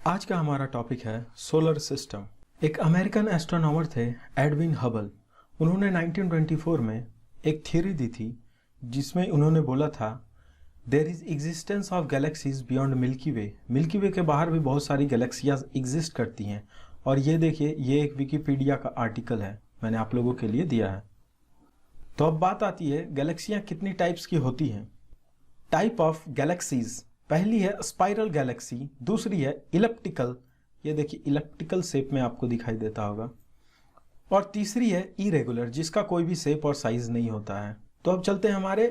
आज का हमारा टॉपिक है सोलर सिस्टम। एक अमेरिकन एस्ट्रोनॉमर थे एडविन हबल। उन्होंने 1924 में एक थ्योरी दी थी जिसमें उन्होंने बोला था there is existence of galaxies beyond Milky Way. Milky Way के बाहर भी बहुत सारी गैलेक्सियाँ एग्जिस्ट करती हैं। और ये देखिए, ये एक विकिपीडिया का आर्टिकल है, मैंने आप लोगों के लिए दिया है। तो अब बात आती है गैलेक्सियाँ कितनी टाइप्स की होती हैं। टाइप ऑफ गैलेक्सीज, पहली है स्पाइरल गैलेक्सी, दूसरी है इलिप्टिकल, ये देखिए इलिप्टिकल शेप में आपको दिखाई देता होगा, और तीसरी है इरेगुलर जिसका कोई भी शेप और साइज नहीं होता है। तो अब चलते हैं हमारे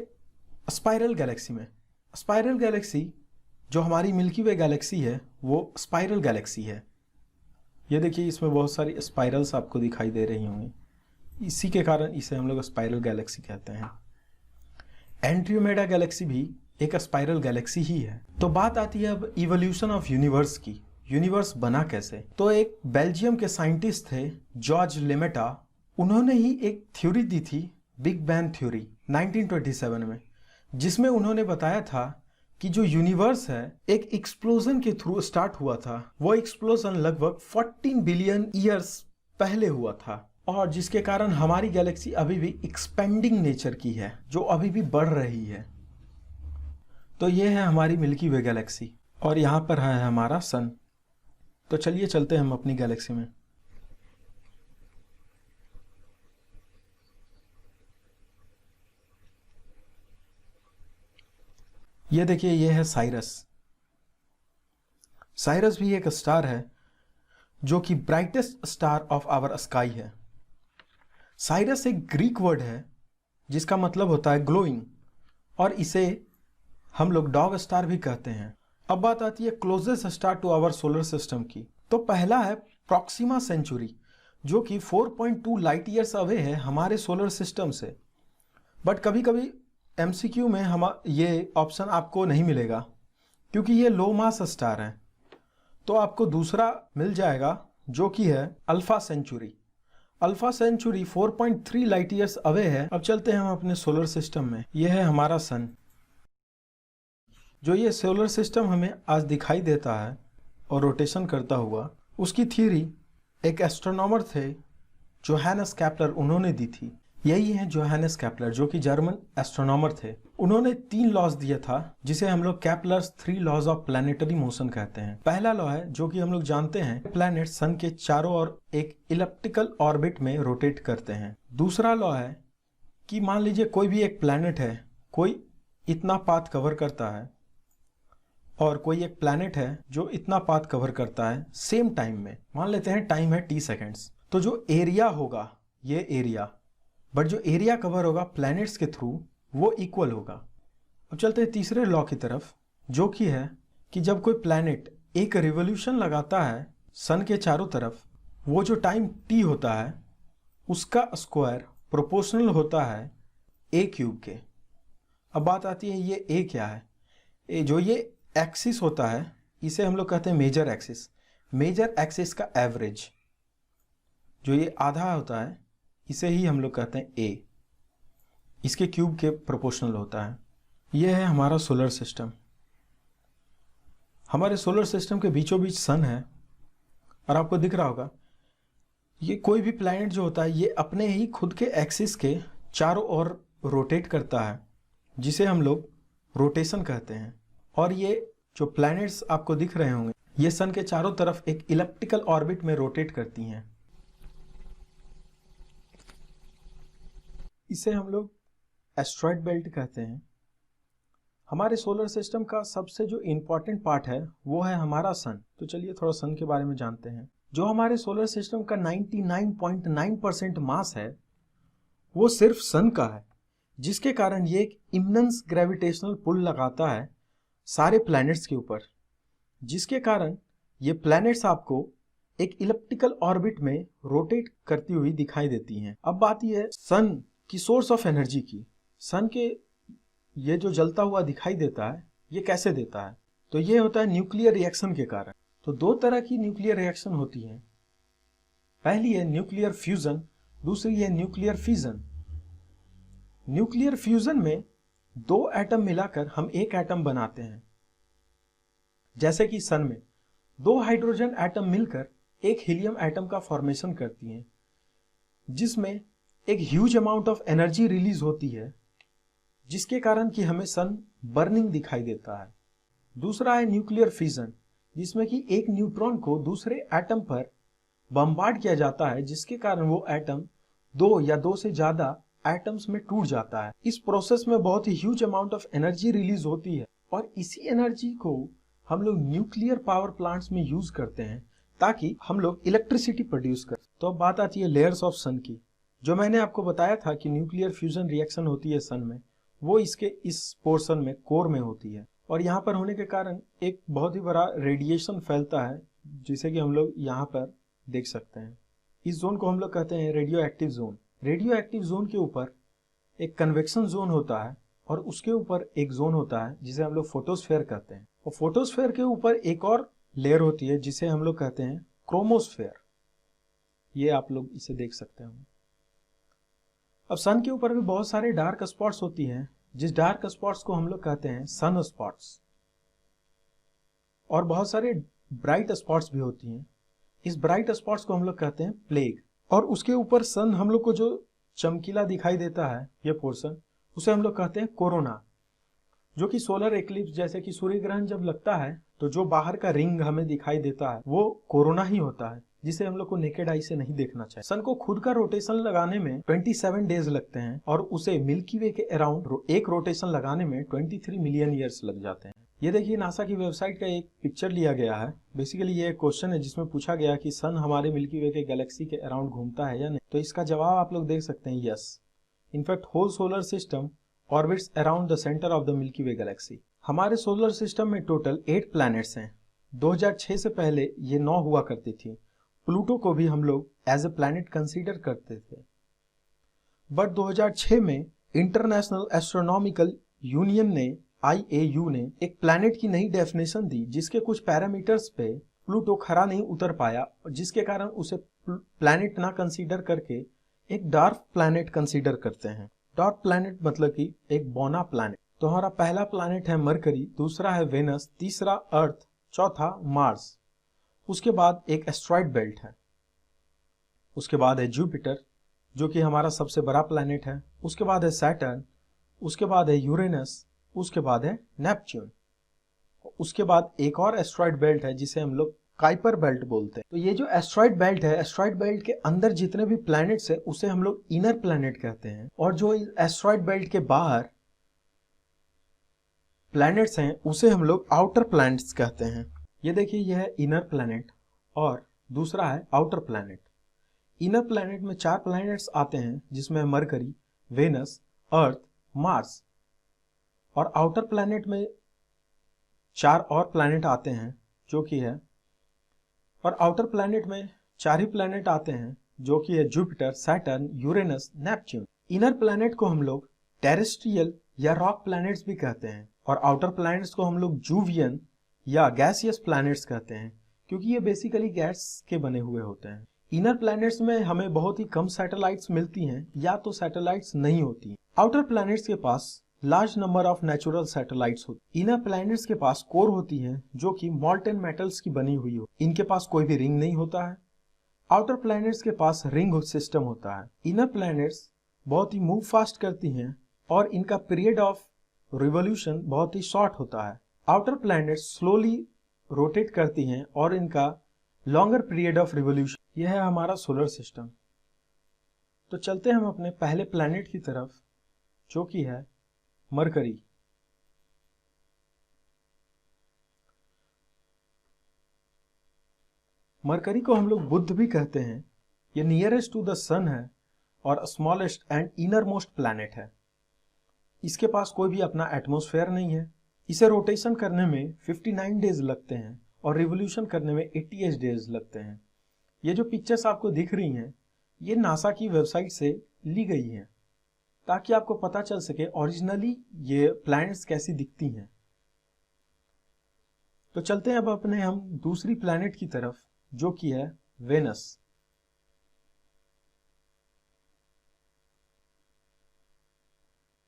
स्पाइरल गैलेक्सी में। स्पाइरल गैलेक्सी जो हमारी मिल्की वे गैलेक्सी है वो स्पाइरल गैलेक्सी है। ये देखिए इसमें बहुत सारी स्पाइरल्स आपको दिखाई दे रही होंगी, इसी के कारण इसे हम लोग स्पाइरल गैलेक्सी कहते हैं। एंड्रोमेडा गैलेक्सी भी एक स्पाइरल गैलेक्सी ही है। तो बात आती है अब इवोल्यूशन ऑफ यूनिवर्स की। यूनिवर्स बना कैसे? तो एक बेल्जियम के साइंटिस्ट थे जॉर्ज लेमेटा, उन्होंने ही एक थ्योरी दी थी बिग बैंग थ्योरी 1927 में, जिसमें उन्होंने बताया था कि जो यूनिवर्स है एक एक्सप्लोजन के थ्रू स्टार्ट हुआ था। वो एक्सप्लोजन लगभग 14 बिलियन ईयर्स पहले हुआ था और जिसके कारण हमारी गैलेक्सी अभी भी एक्सपेंडिंग नेचर की है, जो अभी भी बढ़ रही है। तो ये है हमारी मिल्की वे गैलेक्सी और यहाँ पर है हमारा सन। तो चलिए चलते हैं हम अपनी गैलेक्सी में। ये देखिए, ये है साइरस। साइरस भी एक स्टार है जो कि brightest star of our sky है। साइरस एक ग्रीक वर्ड है जिसका मतलब होता है ग्लोइंग, और इसे हम लोग डॉग स्टार भी कहते हैं। अब बात आती है closest star to our solar system की। तो पहला है प्रॉक्सिमा सेंचुरी जो कि 4.2 लाइट ईयर्स अवे है हमारे सोलर सिस्टम से। बट कभी कभी एमसीक्यू में हम ये ऑप्शन आपको नहीं मिलेगा क्योंकि ये लो मास स्टार है। तो आपको दूसरा मिल जाएगा जो कि है Alpha Centauri. Alpha Centauri 4.3 light years away है। अब चलते हैं हम अपने सोलर सिस्टम में। यह है हमारा सन। जो ये सोलर सिस्टम हमें आज दिखाई देता है और रोटेशन करता हुआ, उसकी थ्योरी एक एस्ट्रोनॉमर थे जोहानस केपलर, उन्होंने दी थी। यही है जोहानस केपलर जो कि जर्मन एस्ट्रोनॉमर थे। उन्होंने 3 लॉज दिया था जिसे हम लोग Kepler's 3 laws of planetary motion कहते हैं। पहला लॉ है जो कि हम लोग जानते हैं, प्लैनेट सन के चारों ओर एक इलिप्टिकल ऑर्बिट में रोटेट करते हैं। दूसरा लॉ है कि मान लीजिए कोई भी एक प्लैनेट है, कोई इतना पाथ कवर करता है और कोई एक प्लैनेट है जो इतना पाथ कवर करता है सेम टाइम में। मान लेते हैं टाइम है t सेकेंड्स, तो जो एरिया होगा ये एरिया, बट जो एरिया कवर होगा प्लैनेट्स के थ्रू वो इक्वल होगा। अब चलते हैं तीसरे लॉ की तरफ जो कि है कि जब कोई प्लैनेट एक रिवोल्यूशन लगाता है सन के चारों तरफ, वो जो टाइम t होता है उसका स्क्वायर प्रोपोर्शनल होता है a क्यूब के। अब बात आती है ये a क्या है। जो ये एक्सिस होता है इसे हम लोग कहते हैं मेजर एक्सिस। मेजर एक्सिस का एवरेज जो ये आधा होता है इसे ही हम लोग कहते हैं ए, इसके क्यूब के प्रोपोर्शनल होता है। ये है हमारा सोलर सिस्टम। हमारे सोलर सिस्टम के बीचों बीच सन है और आपको दिख रहा होगा ये कोई भी प्लैनेट जो होता है ये अपने ही खुद के एक्सिस के चारों ओर रोटेट करता है जिसे हम लोग रोटेशन कहते हैं। और ये जो प्लैनेट्स आपको दिख रहे होंगे ये सन के चारों तरफ एक इलिप्टिकल ऑर्बिट में रोटेट करती हैं। इसे हम लोग एस्ट्रॉयड बेल्ट कहते हैं। हमारे सोलर सिस्टम का सबसे जो इम्पोर्टेंट पार्ट है वो है हमारा सन। तो चलिए थोड़ा सन के बारे में जानते हैं। जो हमारे सोलर सिस्टम का 99.9% मास है वो सिर्फ सन का है, जिसके कारण ये एक इम्नेंस ग्रेविटेशनल पुल लगाता है सारे प्लैनेट्स के ऊपर, जिसके कारण ये प्लैनेट्स आपको एक इलिप्टिकल ऑर्बिट में रोटेट करती हुई दिखाई देती हैं। अब बात ये है सन की सोर्स ऑफ एनर्जी की। सन के ये जो जलता हुआ दिखाई देता है ये कैसे देता है? तो ये होता है न्यूक्लियर रिएक्शन के कारण। तो 2 तरह की न्यूक्लियर रिएक्शन होती है। पहली है न्यूक्लियर फ्यूजन, दूसरी है न्यूक्लियर फिजन। न्यूक्लियर फ्यूजन में 2 एटम मिलाकर हम एक एटम बनाते हैं। जैसे कि सन में दो हाइड्रोजन एटम मिलकर एक हीलियम एटम का फॉर्मेशन करती हैं, जिसमें एक huge amount of energy release होती है, जिसके कारण कि हमें सन बर्निंग दिखाई देता है। दूसरा है न्यूक्लियर फिजन, जिसमें कि एक न्यूट्रॉन को दूसरे एटम पर बम्बार्ड किया जाता है, जिसके कारण वो एटम दो या दो से ज्यादा एटम्स में टूट जाता है। इस प्रोसेस में बहुत ही huge amount of energy release होती है और इसी एनर्जी को हम लोग न्यूक्लियर पावर प्लांट्स में यूज करते हैं ताकि हम लोग इलेक्ट्रिसिटी प्रोड्यूस कर। तो अब बात आती है लेयर्स ऑफ सन की। जो मैंने आपको बताया था कि न्यूक्लियर फ्यूजन रिएक्शन होती है सन में, वो इसके इस पोर्शन में कोर में होती है और यहाँ पर होने के कारण एक बहुत ही बड़ा रेडिएशन फैलता है, जिसे कि हम लोग यहाँ पर देख सकते हैं। इस जोन को हम लोग कहते हैं radio active zone. Radio active zone के ऊपर एक कन्वेक्शन जोन होता है और उसके ऊपर एक जोन होता है जिसे हम लोग फोटोस्फेयर कहते हैं, और फोटोस्फेयर के ऊपर एक और लेयर होती है जिसे हम लोग कहते हैं क्रोमोस्फेयर। ये आप लोग इसे देख सकते हैं। अब सन के ऊपर भी बहुत सारे डार्क स्पॉट्स होती हैं, जिस डार्क स्पॉट्स को हम लोग कहते हैं सन स्पॉट्स, और बहुत सारे ब्राइट स्पॉट्स भी होती हैं। इस ब्राइट स्पॉट्स को हम लोग कहते हैं प्लेग। और उसके ऊपर सन हम लोग को जो चमकीला दिखाई देता है, ये पोर्शन, उसे हम लोग कहते हैं कोरोना, जो कि सोलर एक्लिप्स जैसे कि सूर्य ग्रहण जब लगता है तो जो बाहर का रिंग हमें दिखाई देता है वो कोरोना ही होता है, जिसे हम लोग को नेकेड आई से नहीं देखना चाहिए। सन को खुद का रोटेशन लगाने में 27 डेज लगते हैं और उसे मिल्की वे के अराउंड एक रोटेशन लगाने में 23 मिलियन ईयर्स लग जाते हैं। ये देखिए नासा की वेबसाइट का एक पिक्चर लिया गया है। बेसिकली ये एक क्वेश्चन है जिसमें पूछा गया कि सन हमारे मिल्की वे के गैलेक्सी के अराउंड घूमता है या नहीं, तो इसका जवाब आप लोग देख सकते हैं yes. In fact whole solar system orbits around the centre of the Milky Way galaxy. हमारे सोलर सिस्टम में टोटल 8 प्लैनेट्स हैं। 2006 से पहले ये 9 हुआ करती थी। प्लूटो को भी हम लोग एज ए प्लैनेट कंसीडर करते थे, बट 2006 में इंटरनेशनल एस्ट्रोनॉमिकल यूनियन ने IAU ने एक प्लैनेट की नई डेफिनेशन दी, जिसके कुछ पैरामीटर्स पे प्लूटो खरा नहीं उतर पाया, जिसके कारण उसे प्लैनेट ना कंसीडर करके एक डार्क प्लैनेट कंसीडर करते हैं। डार्क प्लैनेट मतलब कि एक बौना प्लैनेट। तो हमारा पहला प्लैनेट है मरकरी, दूसरा है वेनस, तीसरा अर्थ, चौथा मार्स। उसके बाद एक एस्ट्रॉइड बेल्ट है, उसके बाद है जुपिटर जो कि हमारा सबसे बड़ा प्लैनेट है, उसके बाद है सैटर्न, उसके बाद है यूरेनस, उसके बाद है नेपच्यून, उसके बाद एक और एस्ट्रॉइड बेल्ट है जिसे हम लोग काइपर बेल्ट बोलते हैं। तो ये जो एस्ट्रॉइड बेल्ट है, एस्ट्रॉइड बेल्ट के अंदर जितने भी प्लैनेट्स है उसे हम लोग इनर प्लैनेट कहते हैं, और जो एस्ट्रॉइड बेल्ट के बाहर प्लैनेट्स हैं उसे हम लोग आउटर प्लैनेट्स कहते हैं। ये देखिए यह है इनर प्लैनेट और दूसरा है आउटर प्लैनेट। इनर प्लैनेट में 4 प्लैनेट्स आते हैं जिसमें मरकरी, वेनस, अर्थ, मार्स, और आउटर प्लैनेट में 4 और प्लैनेट आते हैं जो कि है, और आउटर प्लैनेट में 4 ही प्लैनेट आते हैं जो कि है Jupiter, Saturn, Uranus, Neptune. Inner planet को हम लोग टेरेस्ट्रियल या रॉक प्लैनेट्स भी कहते हैं, और आउटर प्लैनेट्स को हम लोग जूवियन या गैसियस प्लैनेट्स कहते हैं, क्योंकि ये बेसिकली गैस के बने हुए होते हैं। इनर प्लैनेट्स में हमें बहुत ही कम सैटेलाइट्स मिलती हैं या तो सैटेलाइट्स नहीं होती। आउटर प्लैनेट्स के पास large number of natural satellites होती। इनर प्लैनेट्स के पास कोर होती है जो कि मॉल्टन मेटल्स की बनी हुई हो। इनके पास कोई भी रिंग नहीं होता है। आउटर प्लैनेट्स के पास रिंग सिस्टम होता है। इनर प्लैनेट्स बहुत ही मूव फास्ट करती हैं और इनका पीरियड ऑफ रिवोल्यूशन बहुत ही शॉर्ट होता है। आउटर प्लैनेट्स स्लोली रोटेट करती हैं और इनका लॉन्गर पीरियड ऑफ रिवोल्यूशन। यह है हमारा सोलर सिस्टम। तो चलते हैं हम अपने पहले प्लैनेट की तरफ जो कि है मरकरी। मरकरी को हम लोग बुध भी कहते हैं। ये नियरेस्ट टू द सन है और smallest and inner most planet है। इसके पास कोई भी अपना एटमॉस्फेयर नहीं है। इसे रोटेशन करने में 59 डेज लगते हैं और रिवोल्यूशन करने में 88 डेज लगते हैं। ये जो पिक्चर्स आपको दिख रही हैं ये नासा की वेबसाइट से ली गई हैं ताकि आपको पता चल सके ओरिजिनली ये प्लैनेट्स कैसी दिखती हैं। तो चलते हैं अब अपने हम दूसरी प्लैनेट की तरफ जो कि है वेनस।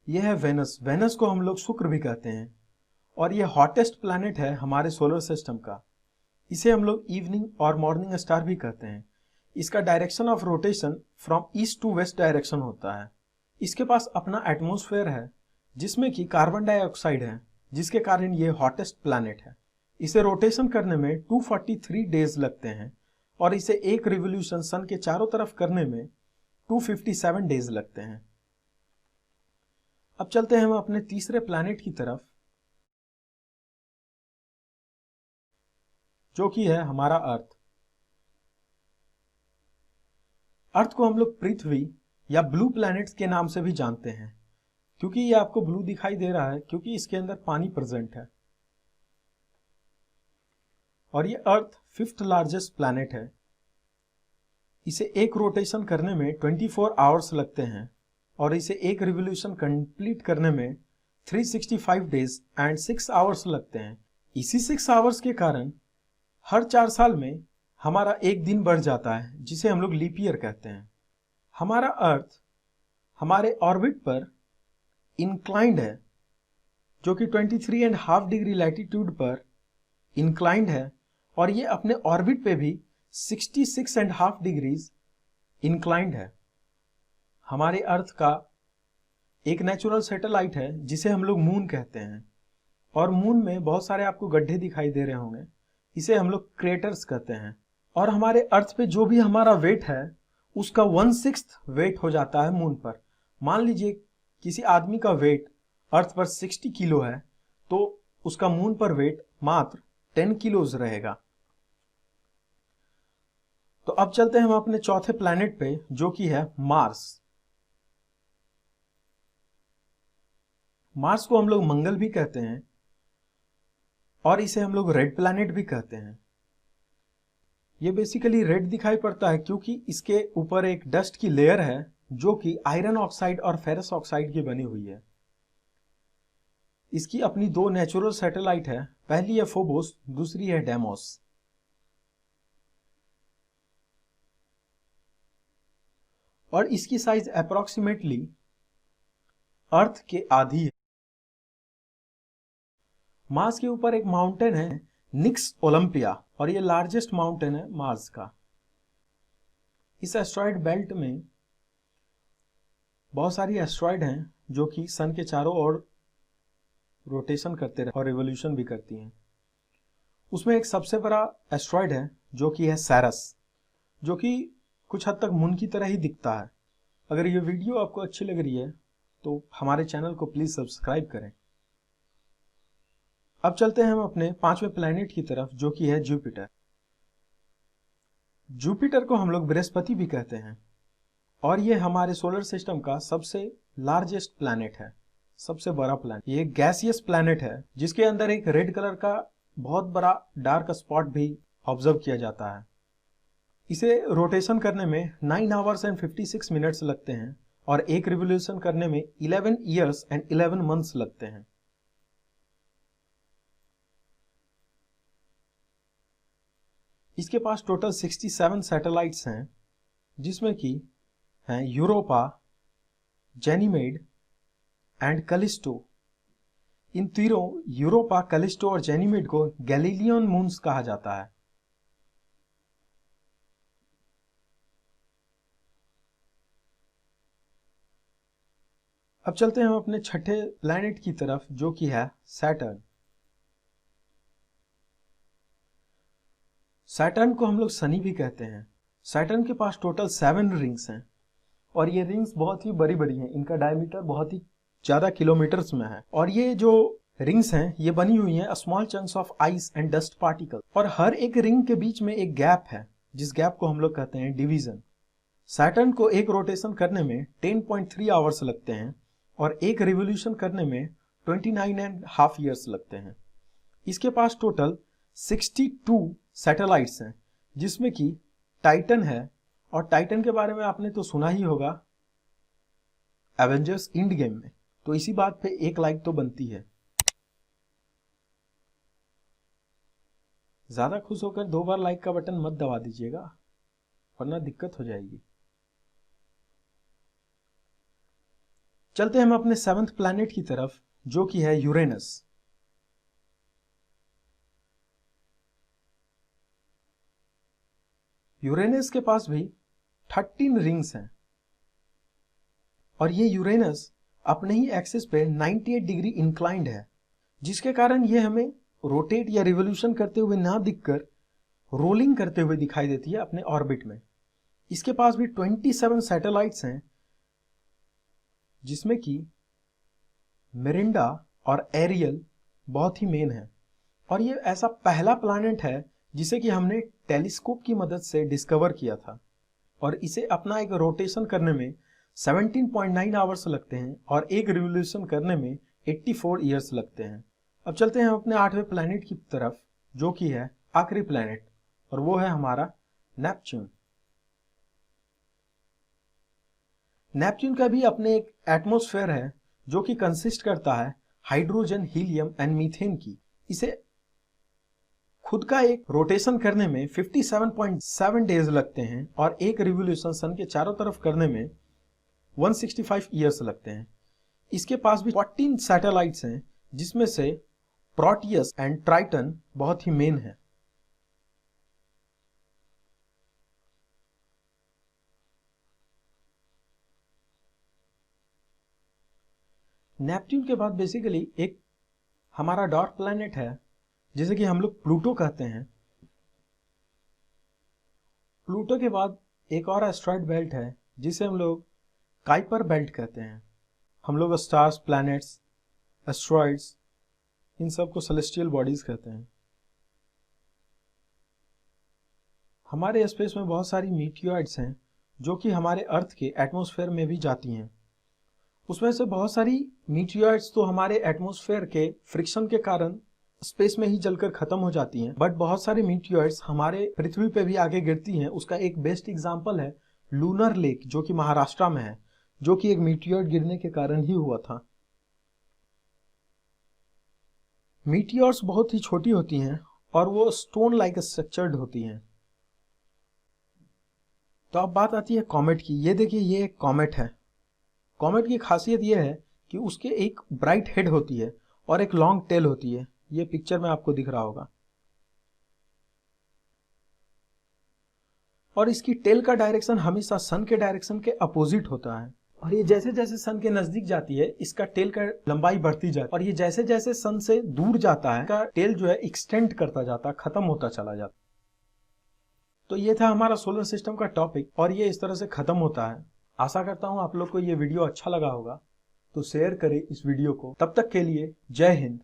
यह है वेनस। वेनस को हम लोग शुक्र भी कहते हैं और यह हॉटेस्ट प्लैनेट है हमारे सोलर सिस्टम का। इसे हम लोग इवनिंग और मॉर्निंग स्टार भी कहते हैं। इसका direction of rotation from east to west direction होता है। इसके पास अपना एटमॉस्फेयर है जिसमें कि कार्बन डाइऑक्साइड है, जिसके कारण ये हॉटेस्ट प्लैनेट है। इसे रोटेशन करने में 243 डेज लगते हैं और इसे एक रिवोल्यूशन सन के चारों तरफ करने में 257 डेज लगते हैं। अब चलते हैं हम अपने तीसरे प्लैनेट की तरफ, जो कि है हमारा अर्थ। अर्थ को हम लोग पृथ्वी या ब्लू प्लैनेट्स के नाम से भी जानते हैं, क्योंकि ये आपको ब्लू दिखाई दे रहा है क्योंकि इसके अंदर पानी प्रेजेंट है। और ये अर्थ 5th लार्जेस्ट प्लैनेट है। इसे एक रोटेशन करने में 24 आवर्स लगते हैं और इसे एक रिवोल्यूशन कंप्लीट करने में 365 डेज एंड 6 आवर्स लगते हैं। इसी 6 आवर्स के कारण हर 4 साल में हमारा एक दिन बढ़ जाता है, जिसे हम लोग लीप ईयर कहते हैं। हमारा अर्थ हमारे ऑर्बिट पर इंक्लाइंड है, जो कि 23.5 डिग्री लैटिट्यूड पर इंक्लाइंड है, और ये अपने ऑर्बिट पे भी 66.5 डिग्रीज इंक्लाइंड है। हमारे अर्थ का एक नेचुरल सैटेलाइट है जिसे हम लोग मून कहते हैं, और मून में बहुत सारे आपको गड्ढे दिखाई दे रहे होंगे, इसे हम लोग क्रेटर्स कहते हैं। और हमारे अर्थ पे जो भी हमारा वेट है उसका 1/6 वेट हो जाता है मून पर। मान लीजिए किसी आदमी का वेट अर्थ पर 60 किलो है, तो उसका मून पर वेट मात्र 10 किलोज रहेगा। तो अब चलते हैं हम अपने चौथे प्लैनेट पे, जो कि है मार्स। मार्स को हम लोग मंगल भी कहते हैं और इसे हम लोग रेड प्लैनेट भी कहते हैं। ये बेसिकली रेड दिखाई पड़ता है क्योंकि इसके ऊपर एक डस्ट की लेयर है जो कि आयरन ऑक्साइड और फेरस ऑक्साइड की बनी हुई है। इसकी अपनी 2 नेचुरल सैटेलाइट है, पहली है फोबोस, दूसरी है डेमोस। और इसकी साइज अप्रोक्सीमेटली अर्थ के आधी है। मार्स के ऊपर एक माउंटेन है निक्स ओलंपिया, और ये लार्जेस्ट माउंटेन है मार्स का। इस एस्ट्रॉयड बेल्ट में बहुत सारी एस्ट्रॉयड हैं जो कि सन के चारों ओर रोटेशन करते रहे और रिवोल्यूशन भी करती हैं। उसमें एक सबसे बड़ा एस्ट्रॉयड है जो कि है सैरस, जो कि कुछ हद तक मून की तरह ही दिखता है। अगर ये वीडियो आपको अच्छी लग रही है तो हमारे चैनल को प्लीज सब्सक्राइब करें। अब चलते हैं हम अपने 5वें प्लैनेट की तरफ, जो कि है जुपिटर। जुपिटर को हम लोग बृहस्पति भी कहते हैं और ये हमारे सोलर सिस्टम का सबसे लार्जेस्ट प्लैनेट है, सबसे बड़ा प्लैनेट। ये एक गैसियस प्लैनेट है जिसके अंदर एक रेड कलर का बहुत बड़ा डार्क स्पॉट भी ऑब्जर्व किया जाता है। इसे रोटेशन करने में 9 आवर्स एंड 56 मिनट्स लगते हैं और एक रिवोल्यूशन करने में 11 ईयर्स एंड 11 मंथ्स लगते हैं। इसके पास टोटल 67 सैटेलाइट्स हैं, जिसमें कि हैं यूरोपा, जेनीमेड एंड कैलिस्टो। इन तीनों यूरोपा, कैलिस्टो और जेनीमेड को गैलीलियन मून्स कहा जाता है। अब चलते हैं हम अपने छठे प्लैनेट की तरफ, जो कि है सैटर्न। सैटर्न को हम लोग शनि भी कहते हैं। सैटर्न के पास टोटल 7 रिंग्स हैं और ये रिंग्स बहुत ही बड़ी बड़ी हैं। इनका डायमीटर बहुत ही ज्यादा किलोमीटर्स में है और ये जो रिंग्स हैं ये बनी हुई हैं small chunks of ice and dust particle, और हर एक रिंग के बीच में एक गैप है जिस गैप को हम लोग कहते हैं डिवीजन। सैटर्न को एक रोटेशन करने में 10.3 आवर्स लगते हैं और एक रिवोल्यूशन करने में 29.5 ईयर्स लगते हैं। इसके पास टोटल 62 सैटेलाइट्स हैं, जिसमें कि टाइटन है, और टाइटन के बारे में आपने तो सुना ही होगा एवेंजर्स एंड गेम में, तो इसी बात पे एक लाइक तो बनती है। ज्यादा खुश होकर 2 बार लाइक का बटन मत दबा दीजिएगा, वरना दिक्कत हो जाएगी। चलते हैं हम अपने 7th प्लैनेट की तरफ, जो कि है यूरेनस। यूरेनस के पास भी 13 रिंग्स हैं और ये यूरेनस अपने ही एक्सिस पे 98 डिग्री इंक्लाइंड है, जिसके कारण ये हमें रोटेट या रिवोल्यूशन करते हुए ना दिखकर रोलिंग करते हुए दिखाई देती है अपने ऑर्बिट में। इसके पास भी 27 सैटेलाइट्स हैं, जिसमें कि मिरिंडा और एरियल बहुत ही मेन है। और ये ऐसा पहला प्लैनेट है जिसे कि हमने टेलीस्कोप की मदद से डिस्कवर किया था और इसे अपना एक रोटेशन करने में 17.9 आवर्स लगते हैं और एक रिवोल्यूशन करने में 84 ईयर्स लगते हैं। अब चलते हैं अपने 8वें प्लैनेट की तरफ, जो कि है आखिरी प्लैनेट, और वो है हमारा नेपच्यून। नेपच्यून का भी अपने एक एटमॉस्फेयर है जो कि कंसिस्ट करता है हाइड्रोजन, हीलियम एंड मीथेन की। इसे खुद का एक रोटेशन करने में 57.7 डेज लगते हैं और एक रिवोल्यूशन सन के चारों तरफ करने में 165 ईयर्स लगते हैं। इसके पास भी 14 सैटेलाइट्स हैं, जिसमें से प्रोटियस एंड ट्राइटन बहुत ही मेन है। नेपच्यून के बाद बेसिकली एक हमारा डॉर्क प्लैनेट है जिसे कि हम लोग प्लूटो कहते हैं। प्लूटो के बाद एक और एस्ट्रॉइड बेल्ट है जिसे हम लोग काइपर बेल्ट कहते हैं। हम लोग स्टार्स, प्लैनेट्स, एस्ट्रॉइड्स, इन सब को सेलेस्टियल बॉडीज कहते हैं। हमारे स्पेस में बहुत सारी मीटियोइड्स हैं जो कि हमारे अर्थ के एटमॉस्फेयर में भी जाती हैं। उसमें से बहुत सारी मीटियोइड्स तो हमारे एटमॉस्फेयर के फ्रिक्शन के कारण स्पेस में ही जलकर खत्म हो जाती हैं, बट बहुत सारी मीटियोइड्स हमारे पृथ्वी पे भी आके गिरती हैं। उसका एक बेस्ट एग्जांपल है लूनर लेक, जो कि महाराष्ट्र में है, जो कि एक मीटियोइड गिरने के कारण ही हुआ था। मीटियोर्स बहुत ही छोटी होती हैं और वो स्टोन लाइक स्ट्रक्चर्ड होती हैं। तो अब बात आती है कॉमेट की। ये देखिए, ये एक कॉमेट है। कॉमेट की खासियत ये है कि उसके एक ब्राइट हेड होती है और एक लॉन्ग टेल होती है। ये पिक्चर में आपको दिख रहा होगा। और इसकी टेल का डायरेक्शन हमेशा सन के डायरेक्शन के अपोजिट होता है। और ये जैसे जैसे सन के नजदीक जाती है, इसका टेल का लंबाई बढ़ती जाती है, और ये जैसे जैसे सन से दूर जाता है, इसका टेल जो है एक्सटेंड करता जाता है, खत्म होता चला जाता। तो ये था हमारा सोलर सिस्टम का टॉपिक, और ये इस तरह से खत्म होता है। आशा करता हूं आप लोग को ये वीडियो अच्छा लगा होगा, तो शेयर करें इस वीडियो को। तब तक के लिए जय हिंद।